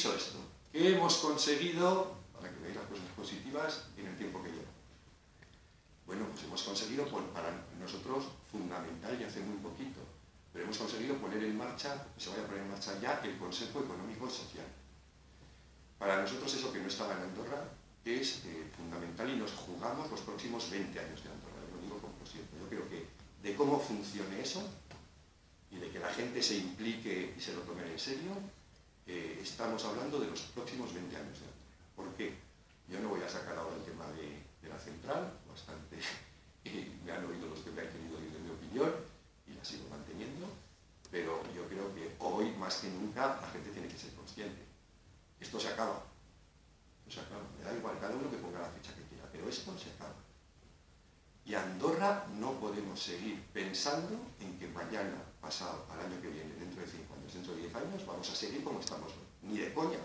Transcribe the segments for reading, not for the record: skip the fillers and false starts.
Dicho esto, ¿qué hemos conseguido, para que veáis las cosas positivas, en el tiempo que lleva? Bueno, pues hemos conseguido, para nosotros, fundamental y hace muy poquito, pero hemos conseguido poner en marcha, se vaya a poner en marcha ya, el Consejo Económico y Social. Para nosotros eso que no estaba en Andorra es fundamental y nos jugamos los próximos 20 años de Andorra, lo digo con siempre. Yo creo que de cómo funcione eso y de que la gente se implique y se lo tome en serio, estamos hablando de los próximos 20 años de Andorra. ¿Por qué? Yo no voy a sacar ahora el tema de la central, bastante me han oído los que me han querido oír de mi opinión y la sigo manteniendo, pero yo creo que hoy más que nunca la gente tiene que ser consciente. Esto se acaba. Esto se acaba. Me da igual, cada uno que ponga la fecha que quiera, pero esto se acaba. Y Andorra no podemos seguir pensando en que mañana, pasado, al año que viene, dentro de 5 años, dentro de 10 años, vamos a seguir como estamos hoy. Ni de coña.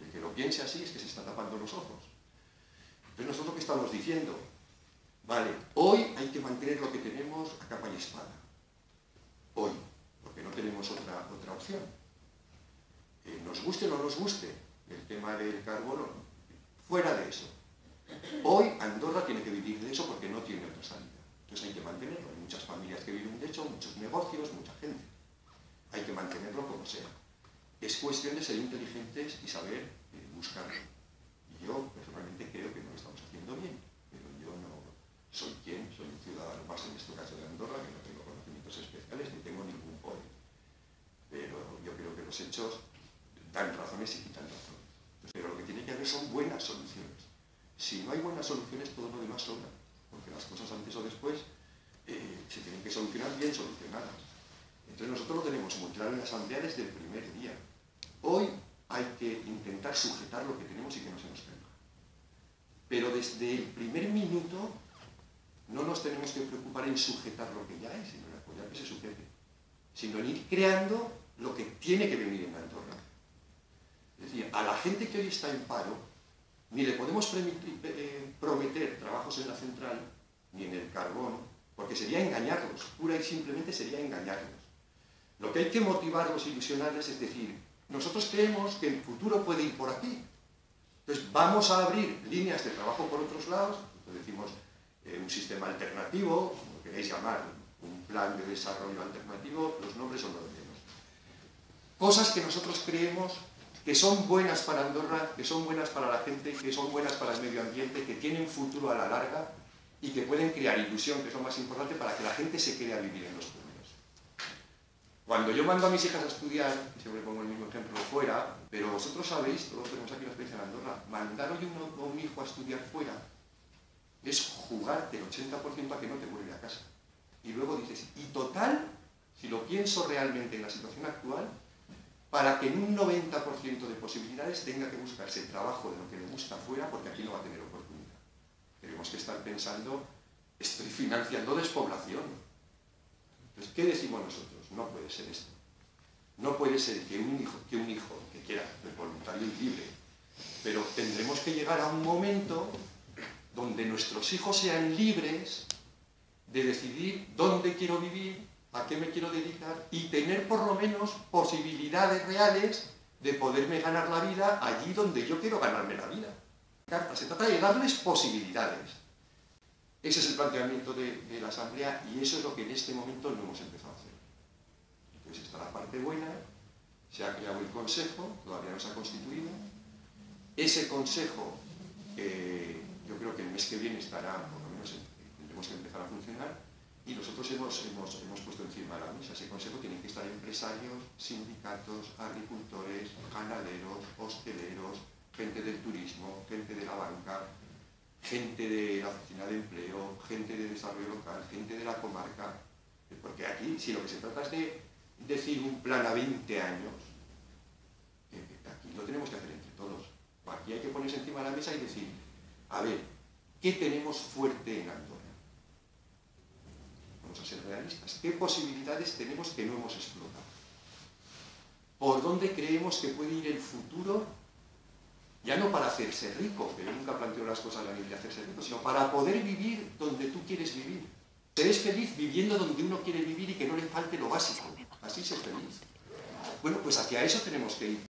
El que lo piense así es que se está tapando los ojos. Entonces nosotros, ¿qué estamos diciendo? Vale, hoy hay que mantener lo que tenemos a capa y espada. Hoy, porque no tenemos otra opción. Nos guste o no nos guste el tema del carbono, fuera de eso. Hoy Andorra tiene que vivir de eso porque no tiene otra salida. Entonces hay que mantenerlo. Hay muchas familias que viven de eso, muchos negocios, mucha gente. Hay que mantenerlo como sea. Es cuestión de ser inteligentes y saber buscarlo. Y yo personalmente creo que no lo estamos haciendo bien, pero yo no soy quien, soy un ciudadano más en este caso de Andorra, que no tengo conocimientos especiales ni tengo ningún poder. Pero yo creo que los hechos dan razones y quitan razones. Pero lo que tiene que haber son buenas soluciones. Si no hay buenas soluciones, todo lo demás sobra, porque las cosas antes o después se tienen que solucionar bien solucionadas. Entonces nosotros lo tenemos muy claro en la asamblea desde el primer día. Hoy hay que intentar sujetar lo que tenemos y que no se nos caiga. Pero desde el primer minuto no nos tenemos que preocupar en sujetar lo que ya hay, sino en apoyar que se sujete, sino en ir creando lo que tiene que venir en Andorra. Es decir, a la gente que hoy está en paro, ni le podemos prometer trabajos en la central, ni en el carbón, porque sería engañarlos, pura y simplemente sería engañarlos. Lo que hay que motivarlos, ilusionarles, es decir, nosotros creemos que el futuro puede ir por aquí. Entonces vamos a abrir líneas de trabajo por otros lados, entonces decimos un sistema alternativo, como queréis llamar, un plan de desarrollo alternativo, los nombres son los menos. Cosas que nosotros creemos que son buenas para Andorra, que son buenas para la gente, que son buenas para el medio ambiente, que tienen futuro a la larga y que pueden crear ilusión, que es lo más importante, para que la gente se quede a vivir en los pueblos. Cuando yo mando a mis hijas a estudiar, siempre pongo el mismo ejemplo fuera, pero vosotros sabéis, todos tenemos aquí la experiencia en Andorra, mandar hoy a un hijo a estudiar fuera es jugarte el 80% a que no te vuelve a casa. Y luego dices, y total, si lo pienso realmente en la situación actual, para que en un 90% de posibilidades tenga que buscarse trabajo de lo que le gusta fuera, porque aquí no va a tener oportunidad. Tenemos que estar pensando, estoy financiando despoblación. Entonces, ¿qué decimos nosotros? No puede ser esto. No puede ser que un hijo que quiera, de voluntario y libre, pero tendremos que llegar a un momento donde nuestros hijos sean libres de decidir dónde quiero vivir, a qué me quiero dedicar y tener por lo menos posibilidades reales de poderme ganar la vida allí donde yo quiero ganarme la vida. Se trata de darles posibilidades. Ese es el planteamiento de la Asamblea y eso es lo que en este momento no hemos empezado a hacer. Entonces está la parte buena, se ha creado el Consejo, todavía no se ha constituido. Ese Consejo, yo creo que el mes que viene estará, por lo menos tendremos que empezar a funcionar, y nosotros hemos puesto encima de la mesa. Ese consejo tiene que estar empresarios, sindicatos, agricultores, ganaderos, hosteleros, gente del turismo, gente de la banca, gente de la oficina de empleo, gente de desarrollo local, gente de la comarca. Porque aquí, si lo que se trata es de decir un plan a 20 años, aquí lo tenemos que hacer entre todos. Aquí hay que ponerse encima de la mesa y decir, a ver, ¿qué tenemos fuerte en Andorra? Vamos a ser realistas. ¿Qué posibilidades tenemos que no hemos explotado? ¿Por dónde creemos que puede ir el futuro? Ya no para hacerse rico, que yo nunca planteo las cosas a nivel de hacerse rico, sino para poder vivir donde tú quieres vivir. Se es feliz viviendo donde uno quiere vivir y que no le falte lo básico. Así se es feliz. Bueno, pues hacia eso tenemos que ir.